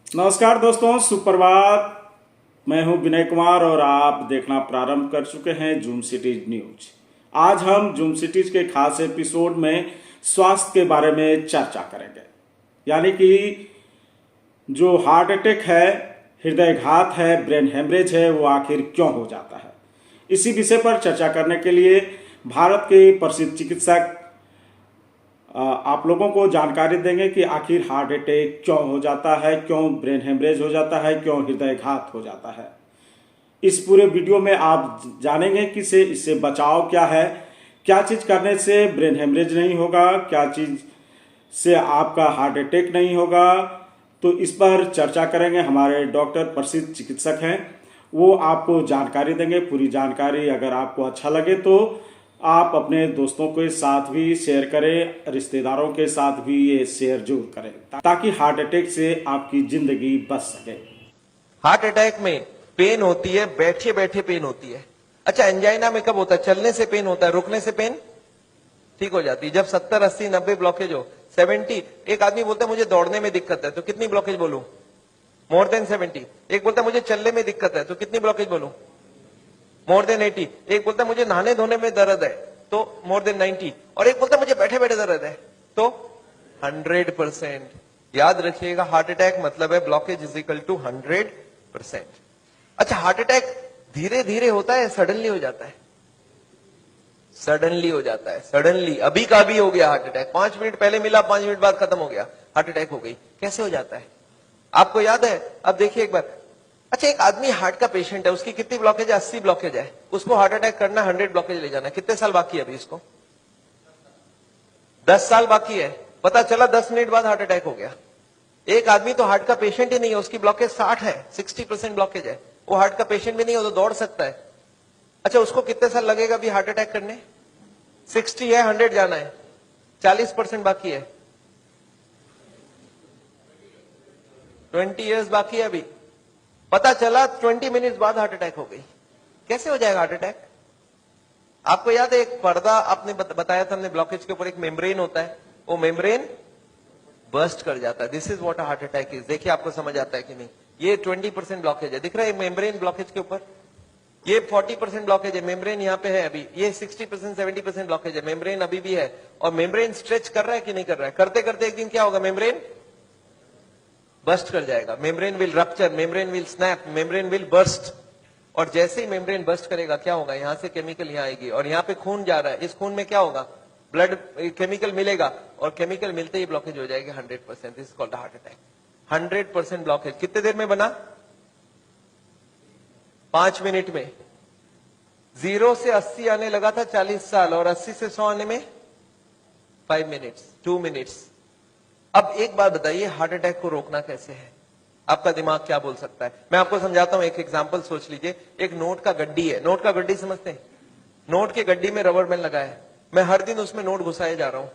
नमस्कार दोस्तों, सुप्रभात। मैं हूं विनय कुमार और आप देखना प्रारंभ कर चुके हैं जूम सिटीज न्यूज। आज हम जूम सिटीज के खास एपिसोड में स्वास्थ्य के बारे में चर्चा करेंगे, यानी कि जो हार्ट अटैक है, हृदयघात है, ब्रेन हेमरेज है, वो आखिर क्यों हो जाता है। इसी विषय पर चर्चा करने के लिए भारत के प्रसिद्ध चिकित्सक आप लोगों को जानकारी देंगे कि आखिर हार्ट अटैक क्यों हो जाता है, क्यों ब्रेन हेमरेज हो जाता है, क्यों हृदयघात हो जाता है। इस पूरे वीडियो में आप जानेंगे कि इससे बचाव क्या है, क्या चीज़ करने से ब्रेन हेमरेज नहीं होगा, क्या चीज़ से आपका हार्ट अटैक नहीं होगा। तो इस पर चर्चा करेंगे। हमारे डॉक्टर प्रसिद्ध चिकित्सक हैं, वो आपको जानकारी देंगे। पूरी जानकारी अगर आपको अच्छा लगे तो आप अपने दोस्तों के साथ भी शेयर करें, रिश्तेदारों के साथ भी ये शेयर जरूर करें, ताकि हार्ट अटैक से आपकी जिंदगी बच सके। हार्ट अटैक में पेन होती है, बैठे बैठे पेन होती है। अच्छा, एंजाइना में कब होता है? चलने से पेन होता है, रुकने से पेन ठीक हो जाती है। जब 70, 80, 90 ब्लॉकेज हो, 70। एक आदमी बोलता है मुझे दौड़ने में दिक्कत है, तो कितनी ब्लॉकेज बोलूं? More than 70। एक बोलता है मुझे चलने में दिक्कत है, तो कितनी ब्लॉकेज बोलूं? More than 80। एक बोलता है मुझे नहाने धोने में दर्द है, तो मोर देन 90। और एक बोलता है मुझे बैठे बैठे दर्द है, तो 100%। याद रखिएगा, हार्ट अटैक मतलब है ब्लॉकेज इज इक्वल टू 100%। अच्छा, हार्ट अटैक धीरे धीरे होता है, सडनली हो जाता है? सडनली हो जाता है, सडनली। अभी का भी हो गया हार्ट अटैक, 5 मिनट पहले मिला, 5 मिनट बाद खत्म हो गया, हार्ट अटैक हो गई। कैसे हो जाता है आपको याद है? अब देखिए एक बार। अच्छा, एक आदमी हार्ट का पेशेंट है, उसकी कितनी ब्लॉकेज है? 80 ब्लॉकेज है। उसको हार्ट अटैक करना, 100 ब्लॉकेज ले जाना। कितने साल बाकी है अभी इसको? 10 साल बाकी है। पता चला 10 मिनट बाद हार्ट अटैक हो गया। एक आदमी तो हार्ट का पेशेंट ही नहीं है, उसकी ब्लॉकेज 60 है, 60% ब्लॉकेज है। वो हार्ट का पेशेंट भी नहीं हो तो दौड़ सकता है। अच्छा, उसको कितने साल लगेगा अभी हार्ट अटैक करने? 60 है, 100 जाना है, 40% बाकी है, 20 इयर्स बाकी है अभी। पता चला 20 मिनट्स बाद हार्ट अटैक हो गई। कैसे हो जाएगा हार्ट अटैक? आपको याद है एक पर्दा आपने बताया था हमने, ब्लॉकेज के ऊपर एक मेम्ब्रेन होता है, वो मेम्ब्रेन बर्स्ट कर जाता है। This is what heart attack is. देखिए आपको समझ आता है कि नहीं? ये 20% ब्लॉकेज है, दिख रहा है मेम्ब्रेन ब्लॉकेज के ऊपर। ये 40% ब्लॉकेज है, मेम्ब्रेन यहाँ पे है अभी। ये 60%, 70% ब्लॉकेज है, मेम्ब्रेन अभी भी है। और मेम्ब्रेन स्ट्रेच कर रहा है कि नहीं कर रहा है? करते करते एक दिन क्या होगा? मेम्ब्रेन बर्स्ट कर जाएगा। Membrane will rupture, membrane will snap, membrane will burst. और जैसे ही मेम्ब्रेन बर्स्ट करेगा क्या होगा? यहां से केमिकल यहां आएगी, और यहाँ पे खून जा रहा है, इस खून में क्या होगा? ब्लड केमिकल मिलेगा, और केमिकल मिलते ही ब्लॉकेज हो जाएगी 100%। This is called heart attack. 100% blockage कितने देर में बना? 5 मिनट में। 0 से 80 आने लगा था 40 साल, और 80 से 100 आने में 5 मिनट्स, 2 मिनट्स। अब एक बात बताइए, हार्ट अटैक को रोकना कैसे है? आपका दिमाग क्या बोल सकता है? मैं आपको समझाता हूं। एक एग्जांपल सोच लीजिए। एक नोट का गड्डी है। नोट का गड्डी समझते हैं? नोट के गड्डी में रबर बैंड लगा है। मैं हर दिन उसमें नोट घुसाए जा रहा हूं,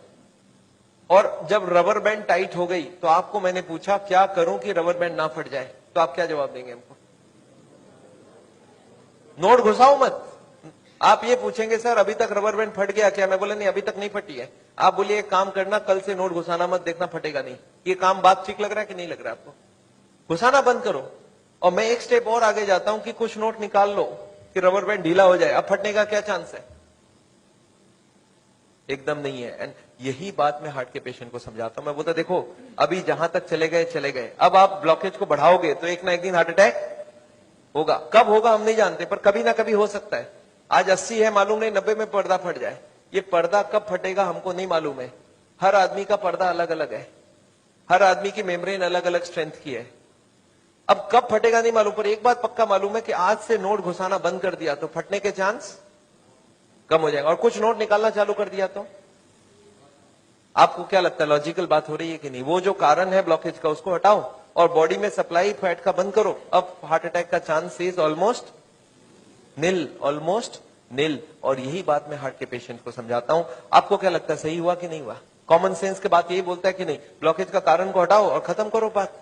और जब रबर बैंड टाइट हो गई तो आपको मैंने पूछा क्या करूं कि रबर बैंड ना फट जाए, तो आप क्या जवाब देंगे हमको? नोट घुसाओ मत। आप ये पूछेंगे सर अभी तक रबर बैंड फट गया क्या? मैं बोला नहीं, अभी तक नहीं फटी है। आप बोलिए एक काम करना, कल से नोट घुसाना मत, देखना फटेगा नहीं। ये काम बात ठीक लग रहा है कि नहीं लग रहा है आपको? घुसाना बंद करो। और मैं एक स्टेप और आगे जाता हूं कि कुछ नोट निकाल लो कि रबर बैंड ढीला हो जाए। अब फटने का क्या चांस है? एकदम नहीं है। एंड यही बात मैं हार्ट के पेशेंट को समझाता हूं। मैं बोलता देखो, अभी जहां तक चले गए चले गए, अब आप ब्लॉकेज को बढ़ाओगे तो एक ना एक दिन हार्ट अटैक होगा। कब होगा हम नहीं जानते, पर कभी ना कभी हो सकता है। आज 80 है, मालूम नहीं 90 में पर्दा फट जाए। ये पर्दा कब फटेगा हमको नहीं मालूम है। हर आदमी का पर्दा अलग अलग है, हर आदमी की मेम्ब्रेन अलग अलग स्ट्रेंथ की है। अब कब फटेगा नहीं मालूम, पर एक बात पक्का मालूम है कि आज से नोट घुसाना बंद कर दिया तो फटने के चांस कम हो जाएगा। और कुछ नोट निकालना चालू कर दिया तो आपको क्या लगता है, लॉजिकल बात हो रही है कि नहीं? वो जो कारण है ब्लॉकेज का उसको हटाओ और बॉडी में सप्लाई फैट का बंद करो। अब हार्ट अटैक का chance is almost nil, almost nil. और यही बात मैं हार्ट के पेशेंट को समझाता हूं। आपको क्या लगता है, सही हुआ कि नहीं हुआ? कॉमन सेंस के बात यही बोलता है कि नहीं? ब्लॉकेज का कारण को हटाओ और खत्म करो बात।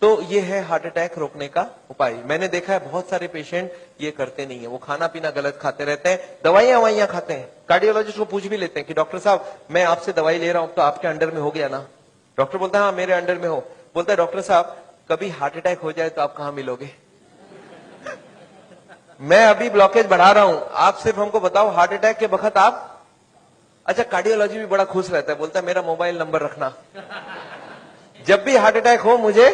तो ये है हार्ट अटैक रोकने का उपाय। मैंने देखा है बहुत सारे पेशेंट ये करते नहीं है, वो खाना पीना गलत खाते रहते हैं, दवाइयां खाते हैं। कार्डियोलॉजिस्ट को पूछ भी लेते हैं कि डॉक्टर साहब मैं आपसे दवाई ले रहा हूं तो आपके अंडर में हो गया ना? डॉक्टर बोलता है हाँ मेरे अंडर में हो। बोलता है डॉक्टर साहब कभी हार्ट अटैक हो जाए तो आप कहां मिलोगे? मैं अभी ब्लॉकेज बढ़ा रहा हूं, आप सिर्फ हमको बताओ हार्ट अटैक के वक्त आप। अच्छा कार्डियोलॉजी भी बड़ा खुश रहता है, बोलता है मेरा मोबाइल नंबर रखना, जब भी हार्ट अटैक हो मुझे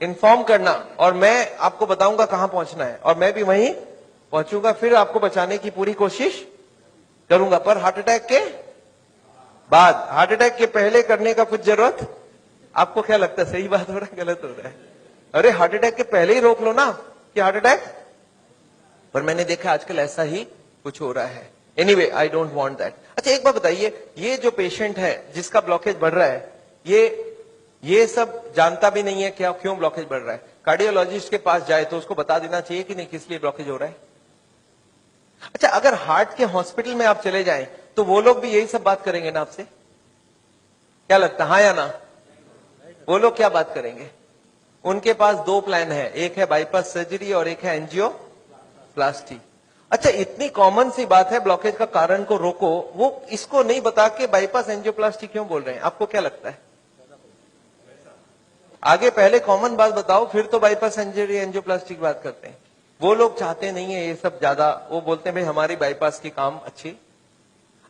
इन्फॉर्म करना और मैं आपको बताऊंगा कहां पहुंचना है और मैं भी वहीं पहुंचूंगा, फिर आपको बचाने की पूरी कोशिश करूंगा। पर हार्ट अटैक के बाद, हार्ट अटैक के पहले करने का कुछ जरूरत, आपको क्या लगता है सही बात हो रहा है गलत हो रहा है? अरे हार्ट अटैक के पहले ही रोक लो ना कि हार्ट अटैक। पर मैंने देखा आजकल ऐसा ही कुछ हो रहा है। Anyway I don't want that. अच्छा एक बात बताइए, ये जो पेशेंट है जिसका ब्लॉकेज बढ़ रहा है, ये सब जानता भी नहीं है क्या क्यों ब्लॉकेज बढ़ रहा है। कार्डियोलॉजिस्ट के पास जाए तो उसको बता देना चाहिए कि नहीं किस लिए ब्लॉकेज हो रहा है। अच्छा अगर हार्ट के हॉस्पिटल में आप चले जाएं तो वो लोग भी यही सब बात करेंगे ना आपसे? क्या लगता है, हाँ या ना? वो लोग क्या बात करेंगे? उनके पास दो प्लान है, एक है बाईपास सर्जरी और एक है एंजियोप्लास्टी। अच्छा इतनी कॉमन सी बात है ब्लॉकेज का कारण को रोको, वो इसको नहीं बता के बाईपास एंजियोप्लास्टी क्यों बोल रहे हैं? आपको क्या लगता है? आगे पहले कॉमन बात बताओ, फिर तो बाईपास सर्जरी एंजियोप्लास्टी की बात करते हैं। वो लोग चाहते नहीं है ये सब ज्यादा, वो बोलते हैं भाई हमारी बाईपास की काम अच्छी।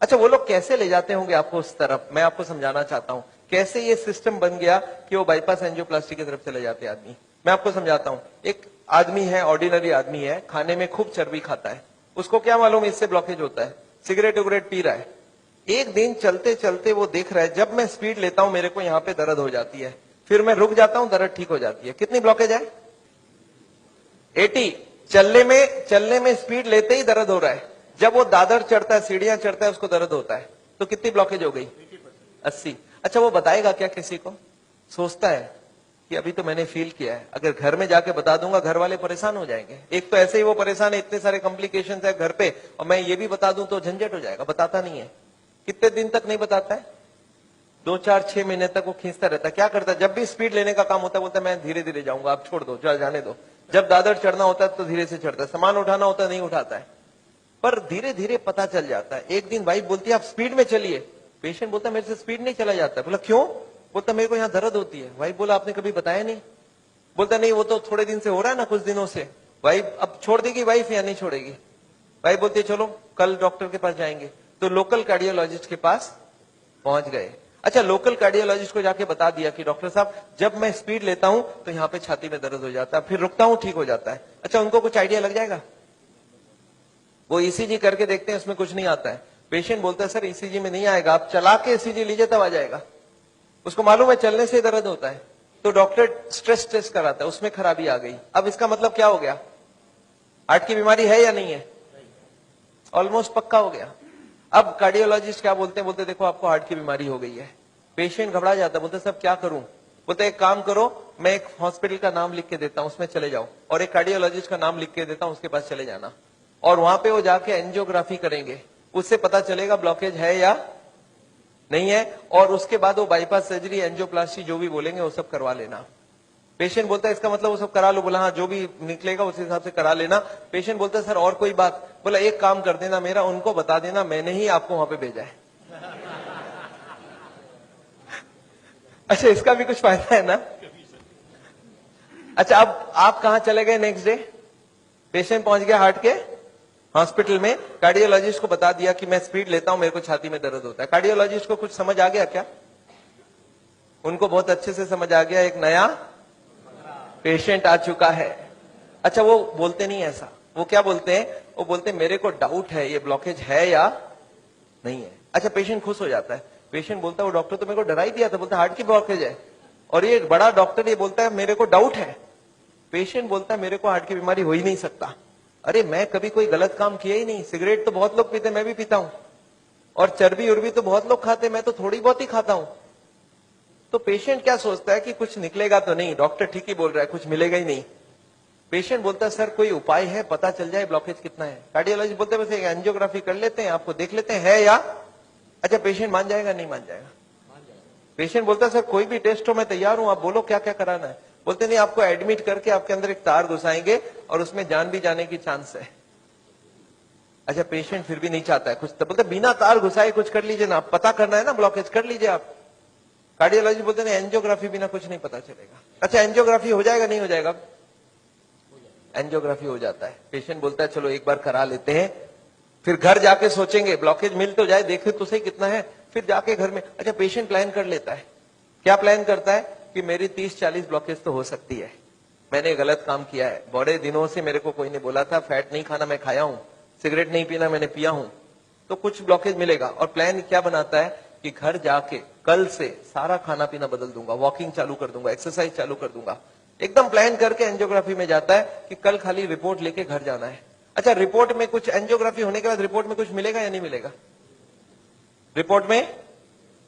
अच्छा वो लोग कैसे ले जाते होंगे आपको उस तरफ, मैं आपको समझाना चाहता हूं कैसे ये सिस्टम बन गया कि वो बाईपास एंजियोप्लास्टी की तरफ चले जाते आदमी। मैं आपको समझाता हूं। एक आदमी है, ऑर्डिनरी आदमी है, खाने में खूब चर्बी खाता है, उसको क्या मालूम इससे ब्लॉकेज होता है, सिगरेट उगरेट पी रहा है। एक दिन चलते चलते वो देख रहा है जब मैं स्पीड लेता हूं मेरे को यहाँ पे दर्द हो जाती है, फिर मैं रुक जाता हूं दर्द ठीक हो जाती है। कितनी ब्लॉकेज है? 80। चलने में स्पीड लेते ही दर्द हो रहा है, जब वो दादर चढ़ता है सीढ़ियां चढ़ता है उसको दर्द होता है, तो कितनी ब्लॉकेज हो गई? 80। अच्छा वो बताएगा क्या किसी को? सोचता है कि अभी तो मैंने फील किया है, अगर घर में जाके बता दूंगा घर वाले परेशान हो जाएंगे। एक तो ऐसे ही वो परेशान है, इतने सारे कॉम्प्लिकेशंस है घर पे, और मैं ये भी बता दूं तो झंझट हो जाएगा। बताता नहीं है। कितने दिन तक नहीं बताता है? 2 4 6 महीने तक वो खींचता रहता है। क्या करता है? जब भी स्पीड लेने का काम होता है बोलता है मैं धीरे धीरे जाऊंगा, आप छोड़ दो, जाने दो। जब दादर चढ़ना होता है तो धीरे से चढ़ता है, सामान उठाना होता है नहीं उठाता है। पर धीरे धीरे पता चल जाता है। एक दिन वाइफ बोलती है आप स्पीड में चलिए, पेशेंट बोलता है मेरे से स्पीड नहीं चला जाता। बोला क्यों? बोलता मेरे को यहाँ दर्द होती है। वाइफ बोला आपने कभी बताया नहीं? बोलता नहीं वो तो थोड़े दिन से हो रहा है ना, कुछ दिनों से। वाइफ अब छोड़ देगी वाइफ या नहीं छोड़ेगी? वाइफ बोलती है चलो कल डॉक्टर के पास जाएंगे। तो लोकल कार्डियोलॉजिस्ट के पास पहुंच गए। अच्छा लोकल कार्डियोलॉजिस्ट को जाके बता दिया कि डॉक्टर साहब जब मैं स्पीड लेता हूं तो यहाँ पे छाती में दर्द हो जाता है, फिर रुकता हूं ठीक हो जाता है। अच्छा उनको कुछ आइडिया लग जाएगा? वो ईसीजी करके देखते हैं, उसमें कुछ नहीं आता है। पेशेंट बोलता है सर ईसीजी में नहीं आएगा, आप चला के ईसीजी लीजिए तब आ जाएगा। उसको मालूम है चलने से दर्द होता है, तो डॉक्टर स्ट्रेस टेस्ट कराता है, उसमें खराबी आ गई। अब इसका मतलब क्या हो गया? हार्ट की बीमारी है या नहीं है? ऑलमोस्ट पक्का हो गया। अब कार्डियोलॉजिस्ट क्या बोलते हैं? बोलते देखो आपको हार्ट की बीमारी हो गई है। पेशेंट घबरा जाता है, बोलते सब क्या करूं? बोलते एक काम करो, मैं एक हॉस्पिटल का नाम लिख के देता हूं, उसमें चले जाओ, और एक कार्डियोलॉजिस्ट का नाम लिख के देता हूं, उसके पास चले जाना, और वहां पे वो जाके एंजियोग्राफी करेंगे, उससे पता चलेगा ब्लॉकेज है या नहीं है, और उसके बाद वो बाईपास सर्जरी एंजियोप्लास्टी जो भी बोलेंगे वो सब करवा लेना। पेशेंट बोलता है इसका मतलब वो सब करा लो। बोला हाँ जो भी निकलेगा उस हिसाब से करा लेना। पेशेंट बोलता है सर और कोई बात? बोला एक काम कर देना मेरा, उनको बता देना मैंने ही आपको वहां पे भेजा है। अच्छा इसका भी कुछ फायदा है ना? अच्छा अब आप कहां चले गए नेक्स्ट डे? पेशेंट पहुंच गया हार्ट के हॉस्पिटल में, कार्डियोलॉजिस्ट को बता दिया कि मैं स्पीड लेता हूं मेरे को छाती में दर्द होता है। कार्डियोलॉजिस्ट को कुछ समझ आ गया क्या? उनको बहुत अच्छे से समझ आ गया, एक नया पेशेंट आ चुका है। अच्छा वो बोलते नहीं ऐसा, वो क्या बोलते हैं? वो बोलते हैं मेरे को डाउट है ये ब्लॉकेज है या नहीं है। अच्छा पेशेंट खुश हो जाता है। पेशेंट बोलता है वो डॉक्टर तो मेरे को डरा ही दिया था, बोलता हार्ट की ब्लॉकेज है, और ये बड़ा डॉक्टर ये बोलता है मेरे को डाउट है। पेशेंट बोलता है मेरे को हार्ट की बीमारी हो ही नहीं सकता। अरे मैं कभी कोई गलत काम किया ही नहीं, सिगरेट तो बहुत लोग पीते मैं भी पीता हूं, और चर्बी उर्बी तो बहुत लोग खाते मैं तो थोड़ी बहुत ही खाता हूं। तो पेशेंट क्या सोचता है कि कुछ निकलेगा तो नहीं, डॉक्टर ठीक ही बोल रहा है, कुछ मिलेगा ही नहीं। पेशेंट बोलता है सर कोई उपाय है, पता चल जाए ब्लॉकेज कितना है। कार्डियोलॉजिस्ट बोलते हैं बस एक एंजियोग्राफी कर लेते हैं, आपको देख लेते हैं है या। अच्छा पेशेंट मान जाएगा नहीं मान जाएगा? पेशेंट बोलता है सर कोई भी टेस्ट हो मैं तैयार हूं, आप बोलो क्या क्या कराना है। बोलते नहीं आपको एडमिट करके आपके अंदर एक तार घुसाएंगे और उसमें जान भी जाने की चांस है। अच्छा पेशेंट फिर भी नहीं चाहता है कुछ, तो बोलते बिना तार घुसाए कुछ कर लीजिए ना, पता करना है ना ब्लॉकेज, कर लीजिए आप। कार्डियोलॉजी बोलते हैं एंजियोग्राफी बिना कुछ नहीं पता चलेगा। अच्छा एंजियोग्राफी हो जाएगा नहीं हो जाएगा? एंजियोग्राफी हो जाता है। पेशेंट बोलता है चलो एक बार करा लेते हैं, फिर घर जाके सोचेंगे ब्लॉकेज मिल तो जाए, देखे तो सही कितना है, फिर जाके घर में। अच्छा पेशेंट प्लान कर लेता है, क्या प्लान करता है कि मेरी 30-40 ब्लॉकेज तो हो सकती है, मैंने गलत काम किया है, बड़े दिनों से मेरे को कोई ने बोला था फैट नहीं खाना, मैं खाया हूं, सिगरेट नहीं पीना, मैंने पिया हूं, तो कुछ ब्लॉकेज मिलेगा। और प्लान क्या बनाता है कि घर जाके कल से सारा खाना पीना बदल दूंगा, वॉकिंग चालू कर दूंगा, एक्सरसाइज चालू कर दूंगा, एकदम प्लान करके एंजियोग्राफी में जाता है कि कल खाली रिपोर्ट लेके घर जाना है। अच्छा रिपोर्ट में कुछ, एंजियोग्राफी होने के बाद रिपोर्ट में कुछ मिलेगा या नहीं मिलेगा? रिपोर्ट में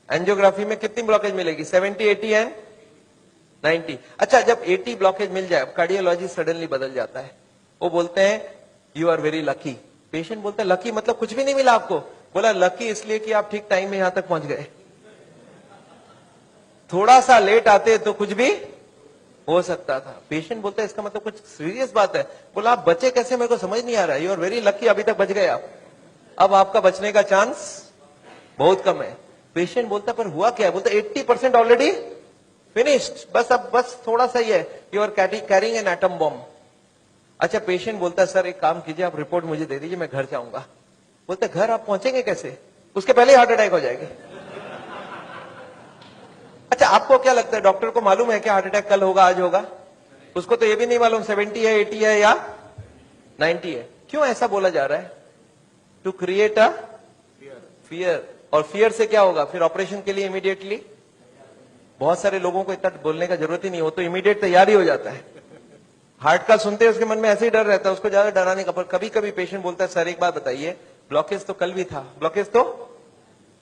एंजियोग्राफी में कितनी ब्लॉकेज मिलेगी? 70, 80 एंड 90। अच्छा जब 80 ब्लॉकेज मिल जाए, कार्डियोलॉजी सडनली बदल जाता है, वो बोलते हैं you are very lucky. Patient बोलता है लकी मतलब कुछ भी नहीं मिला आपको? बोला लकी इसलिए कि आप ठीक टाइम में यहां तक पहुंच गए, थोड़ा सा लेट आते तो कुछ भी हो सकता था। पेशेंट बोलता है इसका मतलब कुछ सीरियस बात है? बोला आप बचे कैसे मेरे को समझ नहीं आ रहा है, यू आर वेरी लकी, अभी तक बच गए आप, अब आपका बचने का चांस बहुत कम है। पेशेंट बोलता पर हुआ क्या है? बोलता 80% ऑलरेडी फिनिश्ड, बस अब बस थोड़ा सा ही है, you are carrying an atom bomb. अच्छा पेशेंट बोलता है सर एक काम कीजिए, आप रिपोर्ट मुझे दे दीजिए, मैं घर जाऊंगा। बोलते घर आप पहुंचेंगे कैसे? उसके पहले हार्ट अटैक हो जाएगी। अच्छा आपको क्या लगता है, डॉक्टर को मालूम है क्या हार्ट अटैक कल होगा आज होगा? उसको तो ये भी नहीं मालूम 70 है 80 है या 90 है। क्यों ऐसा बोला जा रहा है? टू क्रिएट अ फियर, और फियर से क्या होगा फिर? ऑपरेशन के लिए इमीडिएटली, बहुत सारे लोगों को इतना बोलने का जरूरत ही नहीं हो, तो इमीडिएट तैयारी हो जाता है। हार्ट का सुनते हैं उसके मन में ऐसे ही डर रहता है, उसको ज्यादा डराने का। पर कभी कभी पेशेंट बोलता है सर एक बात बताइए, ब्लॉकेज तो कल भी था, ब्लॉकेज तो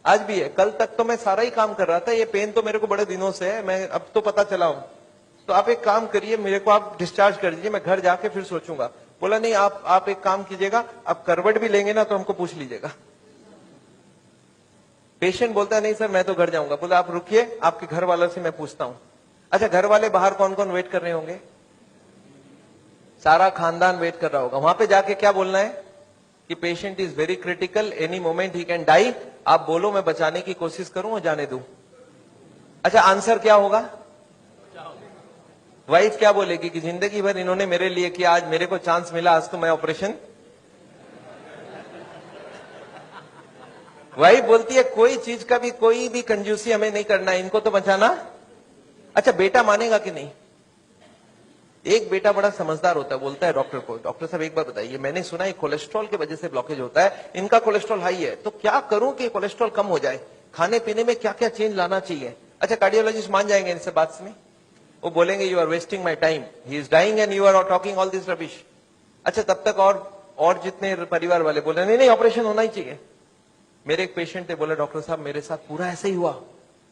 आज भी है, कल तक तो मैं सारा ही काम कर रहा था, ये पेन तो मेरे को बड़े दिनों से है, मैं अब तो पता चला हूं, तो आप एक काम करिए मेरे को आप डिस्चार्ज कर दीजिए, मैं घर जाके फिर सोचूंगा। बोला नहीं आप एक काम कीजिएगा, आप करवट भी लेंगे ना तो हमको पूछ लीजिएगा। पेशेंट बोलता है नहीं सर मैं तो घर जाऊंगा। बोला आप रुकिए, आपके घर वालों से मैं पूछता हूं। अच्छा घर वाले बाहर कौन कौन वेट कर रहे होंगे? सारा खानदान वेट कर रहा होगा। वहां पे जाके क्या बोलना है कि patient is very critical, any moment he can die. आप बोलो मैं बचाने की कोशिश करूं और जाने दूं। अच्छा आंसर क्या होगा? वाइफ क्या बोलेगी कि जिंदगी भर इन्होंने मेरे लिए किया, आज मेरे को चांस मिला, आज तो मैं ऑपरेशन। वाइफ बोलती है कोई चीज का भी कोई भी कंजूसी हमें नहीं करना, इनको तो बचाना। अच्छा बेटा मानेगा कि नहीं? एक बेटा बड़ा समझदार होता है, बोलता है डॉक्टर को, डॉक्टर साहब एक बार बताइए, मैंने सुना है कोलेस्ट्रॉल की वजह से ब्लॉकेज होता है, इनका कोलेस्ट्रॉल हाई है, तो क्या करूं कि कोलेस्ट्रॉल कम हो जाए, खाने पीने में क्या क्या चेंज लाना चाहिए? अच्छा कार्डियोलॉजिस्ट मान जाएंगे इनसे बात में? वो बोलेंगे you are wasting my time, he is dying and you are talking all this rubbish. अच्छा तब तक और जितने परिवार वाले बोले नहीं नहीं ऑपरेशन होना ही चाहिए। मेरे एक पेशेंट थे, बोले डॉक्टर साहब मेरे साथ पूरा ऐसा ही हुआ,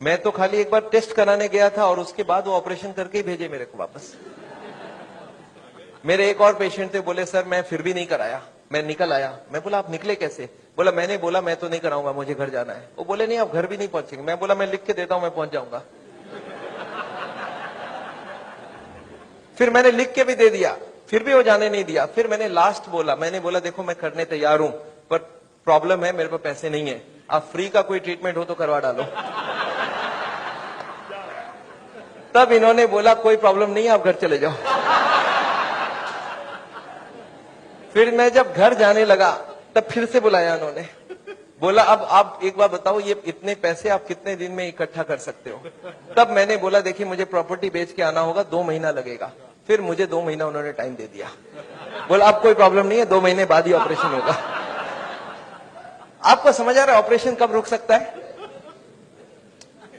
मैं तो खाली एक बार टेस्ट कराने गया था और उसके बाद वो ऑपरेशन करके ही भेजे मेरे को वापस। मेरे एक और पेशेंट थे, बोले सर मैं फिर भी नहीं कराया, मैं निकल आया। मैं बोला आप निकले कैसे? बोला मैंने बोला मैं तो नहीं कराऊंगा, मुझे घर जाना है। वो बोले नहीं आप घर भी नहीं पहुंचेंगे। मैं बोला मैं लिख के देता हूं, मैं पहुंच जाऊंगा। फिर मैंने लिख के भी दे दिया, फिर भी वो जाने नहीं दिया। फिर मैंने लास्ट बोला, मैंने बोला देखो मैं करने तैयार हूं, पर प्रॉब्लम है मेरे पास पैसे नहीं है, आप फ्री का कोई ट्रीटमेंट हो तो करवा डालो। तब इन्होंने बोला कोई प्रॉब्लम नहीं है, आप घर चले जाओ। फिर मैं जब घर जाने लगा तब फिर से बुलाया उन्होंने, बोला अब आप एक बार बताओ ये इतने पैसे आप कितने दिन में इकट्ठा कर सकते हो? तब मैंने बोला देखिए मुझे प्रॉपर्टी बेच के आना होगा, 2 महीना लगेगा। फिर मुझे 2 महीना उन्होंने टाइम दे दिया, बोला अब कोई प्रॉब्लम नहीं है, 2 महीने बाद ही ऑपरेशन होगा। आपको समझ आ रहा है ऑपरेशन कब रुक सकता है?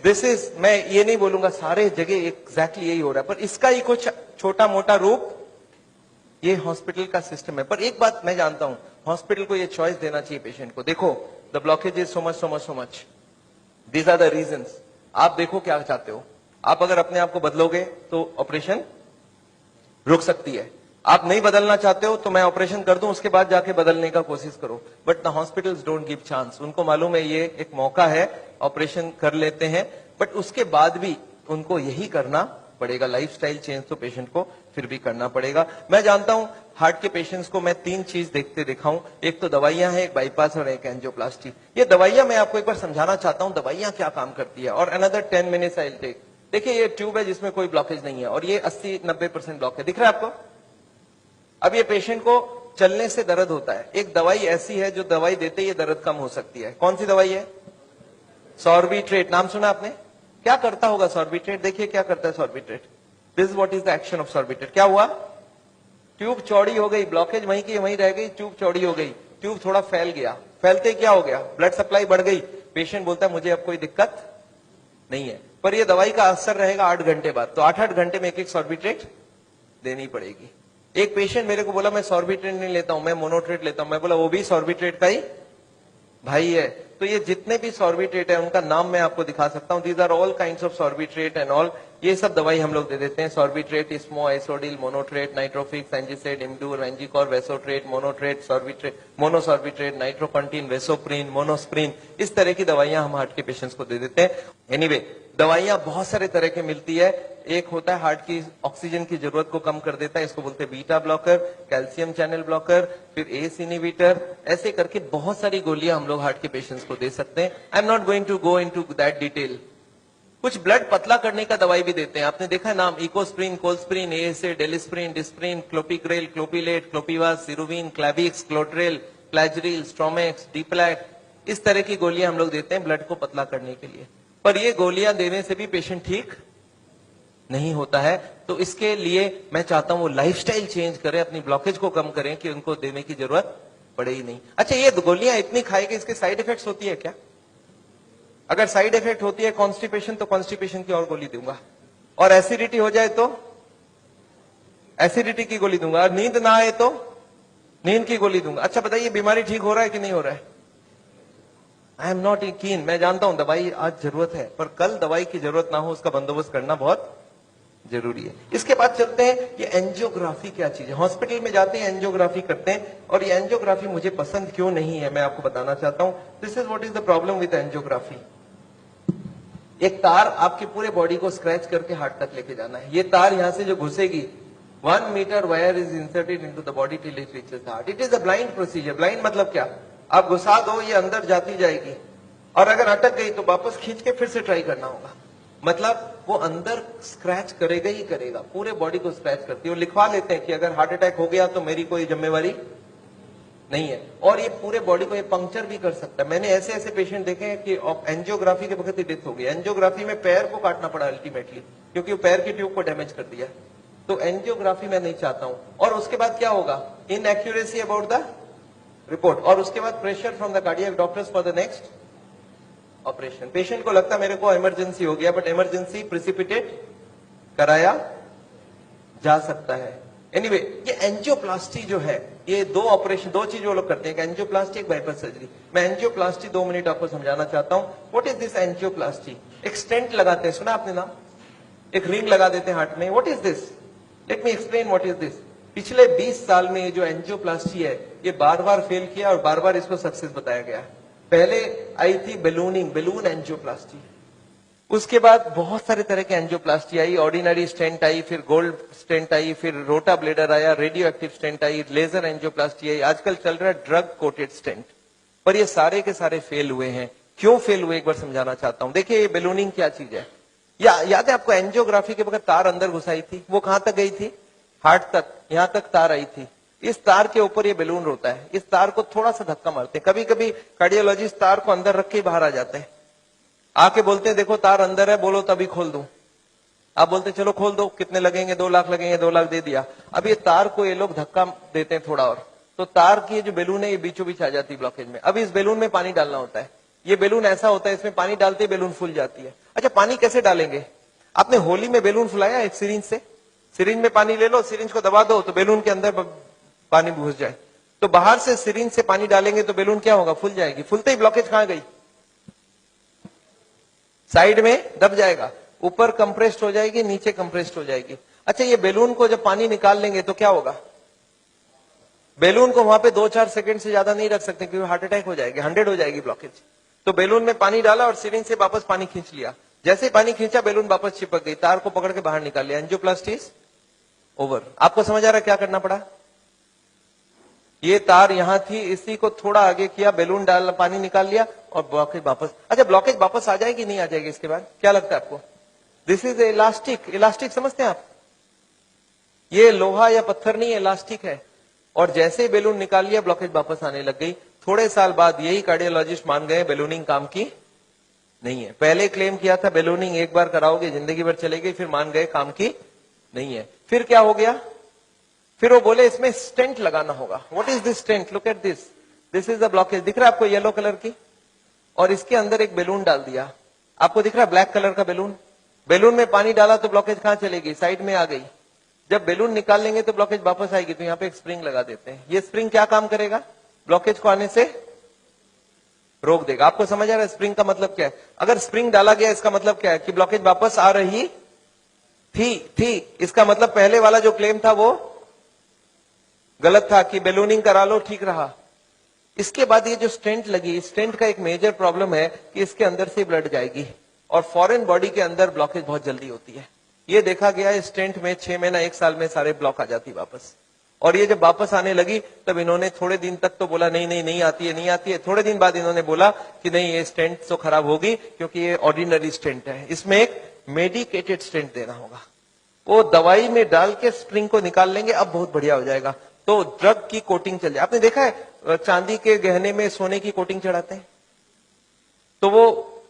दिस इज, मैं ये नहीं बोलूंगा सारे जगह एग्जैक्टली यही हो रहा है, पर इसका ही कुछ छोटा मोटा रूप ये हॉस्पिटल का सिस्टम है। पर एक बात मैं जानता हूं, हॉस्पिटल को ये चॉइस देना चाहिए पेशेंट को, देखो the blockage is so much, these are the reasons, आप देखो क्या चाहते हो। आप अगर अपने आप को बदलोगे तो ऑपरेशन रुक सकती है, आप नहीं बदलना चाहते हो तो मैं ऑपरेशन कर दूं, उसके बाद जाके बदलने का कोशिश करो। But the hospitals don't give chance, उनको मालूम है ये एक मौका है, ऑपरेशन कर लेते हैं, बट उसके बाद भी उनको यही करना पड़ेगा। लाइफस्टाइल चेंज तो पेशेंट को फिर भी करना पड़ेगा। मैं जानता हूं हार्ट के पेशेंट्स को मैं 3 चीज देखते दिखाऊं, एक तो दवाइयां हैं, एक बाईपास और एक एंजियोप्लास्टी। ये दवाइयां मैं आपको एक बार समझाना चाहता हूं दवाइयां क्या काम करती है, और another 10 minutes I will take. देखिए ये ट्यूब है जिसमें कोई ब्लॉकेज नहीं है और ये 80-90% ब्लॉक है, दिख रहा है आपको। अब ये पेशेंट को चलने से दर्द होता है, एक दवाई ऐसी है जो दवाई देते ही दर्द कम हो सकती है। कौन सी दवाई है? सॉर्बिट्रेट। नाम सुना आपने? क्या करता होगा सॉर्बिट्रेट? देखिए क्या करता है Sorbitrate. This what is the action of Sorbitrate. क्या हुआ? ट्यूब चौड़ी हो गई, ब्लॉकेज वहीं की वहीं रह गई, ट्यूब चौड़ी हो गई, ट्यूब थोड़ा फैल गया, फैलते क्या हो गया? ब्लड सप्लाई बढ़ गई। पेशेंट बोलता है मुझे अब कोई दिक्कत नहीं है, पर यह दवाई का असर रहेगा 8 घंटे बाद, तो 8-8 घंटे में एक सॉर्बिट्रेट देनी पड़ेगी। एक पेशेंट मेरे को बोला मैं सॉर्बिट्रेट नहीं लेता हूं, मैं मोनोट्रेट लेता हूं। मैं बोला वो भी सॉर्बिट्रेट का ही भाई है। तो ये जितने भी सॉर्बिट्रेट है उनका नाम मैं आपको दिखा सकता हूं। These are all kinds of sorbitrate and all. ये सब दवाई हम लोग दे देते हैं। सॉर्बिट्रेट, इस्मो, आइसोडिल, मोनोट्रेट, नाइट्रोफिक्स, एंजिसेड, इमडूर, वेंजिकॉर, वेसोट्रेट, मोनोट्रेट, सॉर्बिट्रेट, मोनोसॉर्बिट्रेट, नाइट्रोकंटीन, वेसोप्रीन, मोनोस्प्रीन, इस तरह की दवाइयां हम हार्ट के पेशेंट्स को दे देते हैं। एनीवे दवाइयां बहुत सारे तरह की मिलती है। एक होता है हार्ट की ऑक्सीजन की जरूरत को कम कर देता है, इसको बोलते हैं beta blocker, calcium channel blocker, फिर एस इनहिबिटर, ऐसे करके बहुत सारी गोलियां हम लोग हार्ट के पेशेंट्स को दे सकते हैं। I am not going to go into that detail. कुछ ब्लड पतला करने का दवाई भी देते हैं, आपने देखा है नाम, Ecosprin, Colsprin, ASA, Delisprin, Disprin, Clopigrel, Clopilet, Clopivas, Ciruvin, Clavix, Clotrel, Plagril, Stromex, Deplat, इस तरह की गोलियां हम लोग देते हैं ब्लड को पतला करने के लिए। पर ये गोलियां देने से भी पेशेंट ठीक नहीं होता है, तो इसके लिए मैं चाहता हूं वो लाइफस्टाइल चेंज करें, अपनी ब्लॉकेज को कम करें कि उनको देने की जरूरत पड़े ही नहीं। अच्छा ये गोलियां इतनी खाएगी, इसके साइड इफेक्ट्स होती है क्या? अगर साइड इफेक्ट होती है कॉन्स्टिपेशन, तो कॉन्स्टिपेशन की और गोली दूंगा, और एसिडिटी हो जाए तो एसिडिटी की गोली दूंगा, और नींद ना आए तो नींद की गोली दूंगा। अच्छा बताइए बीमारी ठीक हो रहा है कि नहीं हो रहा है? आई एम नॉट कीन। मैं जानता हूं दवाई आज जरूरत है, पर कल दवाई की जरूरत ना हो उसका बंदोबस्त करना बहुत जरूरी है। इसके बाद चलते हैं ये एंजियोग्राफी क्या चीज है। हॉस्पिटल में जाते हैं एंजियोग्राफी करते हैं, और ये एंजियोग्राफी मुझे पसंद क्यों नहीं है मैं आपको बताना चाहता हूं। This is what is the problem with angiography. एक तार आपके पूरे बॉडी को स्क्रैच करके हार्ट तक लेके जाना है। ये तार यहां से जो घुसेगी, 1 meter wire is inserted into the body till it reaches the heart. It is a blind procedure. Blind मतलब क्या? आप घुसा दो, ये अंदर जाती जाएगी, और अगर अटक गई तो वापस खींच के फिर से ट्राई करना होगा। मतलब वो अंदर स्क्रैच करेगा ही करेगा, पूरे बॉडी को स्क्रैच करती है। वो लिखवा लेते हैं कि अगर हार्ट अटैक हो गया तो मेरी कोई जिम्मेवारी नहीं है, और ये पूरे बॉडी को ये पंक्चर भी कर सकता है। मैंने ऐसे ऐसे पेशेंट देखे हैं कि एंजियोग्राफी के वक्त ही डेथ हो गई। एंजियोग्राफी में पैर को काटना पड़ा अल्टीमेटली, क्योंकि वो पैर की ट्यूब को डैमेज कर दिया। तो एंजियोग्राफी मैं नहीं चाहता हूं। और उसके बाद क्या होगा? इनएक्यूरेसी अबाउट द रिपोर्ट, और उसके बाद pressure from the cardiac doctors for the next operation. Patient को लगता है मेरे को इमरजेंसी हो गया, बट इमरजेंसी प्रिसिपिटेट कराया जा सकता है। एनीवे ये एंजियोप्लास्टी जो है, ये दो ऑपरेशन, दो चीज वो लोग करते हैं, एक एंजियोप्लास्टी, एक बाईपास सर्जरी। मैं एंजियोप्लास्टी 2 मिनट आपको समझाना चाहता हूं। What is this angioplasty? एक स्टेंट लगाते हैं, सुना आपने नाम? एक रिंग लगा देते हैं हार्ट में। What is this? Let me explain what is this. पिछले 20 साल में ये जो एंजियोप्लास्टी है, ये बार बार फेल किया और बार बार इसको सक्सेस बताया गया। पहले आई थी बैलूनिंग, बैलून एंजियोप्लास्टी। उसके बाद बहुत सारे तरह के एंजियोप्लास्टी आई, ऑर्डिनरी स्टेंट आई, फिर गोल्ड स्टेंट आई, फिर रोटा ब्लेडर आया, रेडियो एक्टिव स्टेंट आई, लेजर एंजियोप्लास्टी आई, आजकल चल रहा है ड्रग कोटेड स्टेंट। पर ये सारे के सारे फेल हुए हैं। क्यों फेल हुए एक बार समझाना चाहता हूं। देखिए ये बैलूनिंग क्या चीज है, याद है आपको? एंजियोग्राफी के वक्त तार अंदर घुसाई थी, वो कहां तक गई थी? हार्ट तक, यहां तक तार आई थी। इस तार के ऊपर ये बैलून होता है, इस तार को थोड़ा सा धक्का मारते हैं। कभी कभी कार्डियोलॉजिस्ट तार को अंदर रख के बाहर आ जाते हैं, आके बोलते हैं देखो तार अंदर है, बोलो तभी खोल दूं। आप बोलते चलो खोल दो, कितने लगेंगे? 2 लाख लगेंगे, 2 लाख दे दिया। अब ये तार को ये लोग धक्का देते हैं थोड़ा और, तो तार की जो बैलून है ये बीचों बीच आ जाती है ब्लॉकेज में। अब इस बैलून में पानी डालना होता है। ये बैलून ऐसा होता है, इसमें पानी डालते ही बैलून फूल जाती है। अच्छा पानी कैसे डालेंगे? आपने होली में बैलून फुलाया एक सिरिंज से? सिरिंज में पानी ले लो, सिरिंज को दबा दो तो बैलून के अंदर पानी घुस जाए। तो बाहर से सिरिंज से पानी डालेंगे तो बैलून क्या होगा? फूल जाएगी। फूलते ही ब्लॉकेज कहां गई? साइड में दब जाएगा, ऊपर कंप्रेस्ड हो जाएगी, नीचे कंप्रेस्ड हो जाएगी। अच्छा ये बैलून को जब पानी निकाल लेंगे तो क्या होगा? बैलून को वहां पे 2-4 सेकंड से ज्यादा नहीं रख सकते, क्योंकि हार्ट अटैक हो जाएगी, 100 हो जाएगी ब्लॉकेज। तो बैलून में पानी डाला और सिरिंज से वापस पानी खींच लिया, जैसे ही पानी खींचा बैलून वापस चिपक गई, तार को पकड़ के बाहर निकाल लिया, एंजियोप्लास्टी इज ओवर। आपको समझ आ रहा है क्या करना पड़ा? ये तार यहां थी, इसी को थोड़ा आगे किया, बैलून डाल, पानी निकाल लिया और ब्लॉकेज वापस। अच्छा, ब्लॉकेज वापस आ जाएगी नहीं आ जाएगी इसके बाद? क्या लगता है आपको? This is elastic. इलास्टिक समझते हैं आप? ये लोहा या पत्थर नहीं, इलास्टिक है। और जैसे ही बैलून निकाल लिया ब्लॉकेज वापस आने लग गई। थोड़े साल बाद यही कार्डियोलॉजिस्ट मान गए बैलूनिंग काम की नहीं है। पहले क्लेम किया था बैलूनिंग एक बार कराओगे जिंदगी भर चलेगी, फिर मान गए काम की नहीं है। फिर क्या हो गया? फिर वो बोले इसमें स्टेंट लगाना होगा। What is this stent? Look at this, this is the blockage. दिख रहा है आपको येलो कलर की? और इसके अंदर एक बैलून डाल दिया। आपको दिख रहा है ब्लैक कलर का बैलून? बैलून में पानी डाला तो ब्लॉकेज कहां चलेगी? साइड में आ गई। जब बैलून निकाल लेंगे तो ब्लॉकेज वापस आएगी, तो यहाँ पे एक स्प्रिंग लगा देते हैं। ये स्प्रिंग क्या काम करेगा? ब्लॉकेज को आने से रोक देगा। आपको समझ आ रहा है स्प्रिंग का मतलब क्या है? अगर स्प्रिंग डाला गया इसका मतलब क्या है? कि ब्लॉकेज वापस आ रही थी। इसका मतलब पहले वाला जो क्लेम था वो गलत था कि बैलूनिंग करा लो ठीक रहा। इसके बाद ये जो स्टेंट लगी, स्टेंट का एक मेजर प्रॉब्लम है कि इसके अंदर से ब्लड जाएगी और फॉरेन बॉडी के अंदर ब्लॉकेज बहुत जल्दी होती है। ये देखा गया है स्टेंट में 6 महीना 1 साल में सारे ब्लॉक आ जाती वापस। और ये जब वापस आने लगी तब इन्होंने थोड़े दिन तक तो बोला नहीं आती है। थोड़े दिन बाद इन्होंने बोला कि नहीं, ये स्टेंट तो खराब होगी क्योंकि ये ऑर्डिनरी स्टेंट है, इसमें एक मेडिकेटेड स्टेंट देना होगा। वो दवाई में डाल के स्प्रिंग को निकाल लेंगे, अब बहुत बढ़िया हो जाएगा। तो ड्रग की कोटिंग चल जाए। आपने देखा है चांदी के गहने में सोने की कोटिंग चढ़ाते हैं, तो वो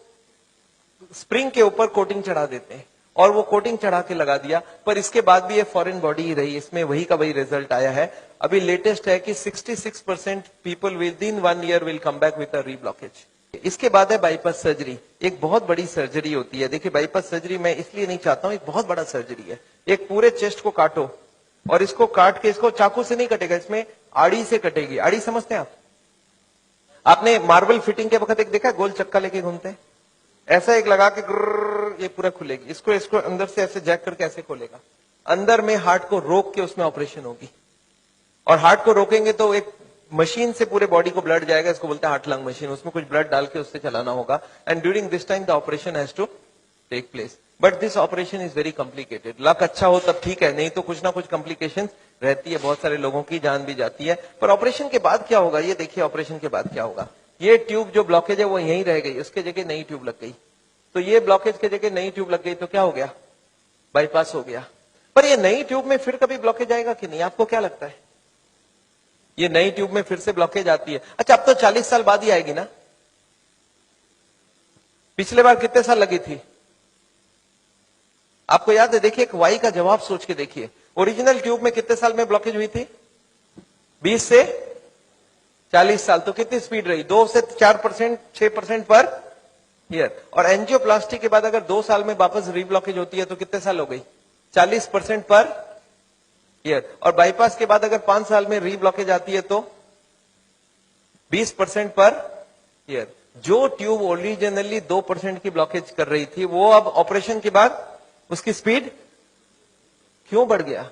स्प्रिंग के ऊपर कोटिंग चढ़ा देते हैं और वो कोटिंग चढ़ा के लगा दिया। पर इसके बाद भी ये फॉरेन बॉडी ही रही, इसमें वही का वही रिजल्ट आया है। अभी लेटेस्ट है कि 66% people with in 1 year will come back with a reblockage. इसके बाद है बाईपास सर्जरी। एक बहुत बड़ी सर्जरी होती है। देखिए, बाईपास सर्जरी मैं इसलिए नहीं चाहता हूं, एक बहुत बड़ा सर्जरी है। एक पूरे चेस्ट को काटो और इसको काट के, इसको चाकू से नहीं कटेगा, इसमें आड़ी से कटेगी। आड़ी समझते हैं आप? आपने मार्बल फिटिंग के वक्त एक देखा, गोल चक्का लेके घूमते हैं, ऐसा एक लगा के ये पूरा खुलेगी। इसको अंदर से ऐसे जैक करके ऐसे खोलेगा। अंदर में हार्ट को रोक के उसमें ऑपरेशन होगी। और हार्ट को रोकेंगे तो एक मशीन से पूरे बॉडी को ब्लड जाएगा, इसको बोलते हैं हार्ट लंग मशीन। उसमें कुछ ब्लड डाल के उससे चलाना होगा। And during this time the operation has to take place. But this operation is very complicated. Luck अच्छा हो तब ठीक है, नहीं तो कुछ ना कुछ कॉम्प्लिकेशन रहती है, बहुत सारे लोगों की जान भी जाती है। पर ऑपरेशन के बाद क्या होगा ये देखिए, ऑपरेशन के बाद क्या होगा। ये ट्यूब जो ब्लॉकेज है वो यहीं रह गई, उसके जगह नई ट्यूब लग गई। तो ये ब्लॉकेज के जगह नई ट्यूब लग गई तो क्या हो गया? बाईपास हो गया। पर ये नई ट्यूब में फिर कभी ब्लॉकेज आएगा कि नहीं? आपको क्या लगता है? ये नई ट्यूब में फिर से ब्लॉकेज आती है? अच्छा, अब तो 40 साल बाद ही आएगी ना? पिछले बार कितने साल लगी थी आपको याद है? देखिए, एक वाई का जवाब सोच के देखिए। ओरिजिनल ट्यूब में कितने साल में ब्लॉकेज हुई थी? 20 से 40 साल। तो कितनी स्पीड रही? 2 से 4%, 6% पर ईयर। और एंजियोप्लास्टी के बाद अगर 2 साल में वापस रीब्लॉकेज होती है तो कितने साल हो गई? 40% पर ईयर। और बाईपास के बाद अगर 5 साल में रीब्लॉकेज आती है तो 20% पर ईयर। जो ट्यूब ओरिजिनली 2% की ब्लॉकेज कर रही थी, वो अब ऑपरेशन के बाद उसकी स्पीड क्यों बढ़ गया?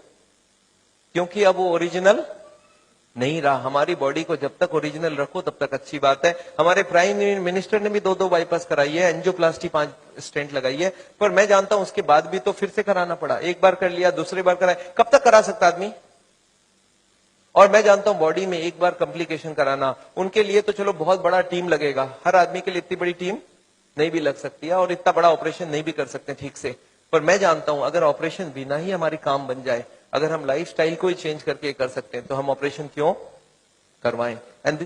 क्योंकि अब वो ओरिजिनल नहीं रहा। हमारी बॉडी को जब तक ओरिजिनल रखो तब तक अच्छी बात है। हमारे प्राइम मिनिस्टर ने भी 2 बाईपास कराई है, एंजियोप्लास्टी 5 स्टेंट लगाई है। पर मैं जानता हूं उसके बाद भी तो फिर से कराना पड़ा। एक बार कर लिया, दूसरी बार कराया, कब तक करा सकता आदमी? और मैं जानता हूं बॉडी में एक बार कॉम्प्लिकेशन कराना, उनके लिए तो चलो बहुत बड़ा टीम लगेगा। हर आदमी के लिए इतनी बड़ी टीम नहीं भी लग सकती है और इतना बड़ा ऑपरेशन नहीं भी कर सकते ठीक से। पर मैं जानता हूं अगर ऑपरेशन बिना ही हमारी काम बन जाए, अगर हम लाइफस्टाइल को ही चेंज करके कर सकते हैं, तो हम ऑपरेशन क्यों करवाएं? एंड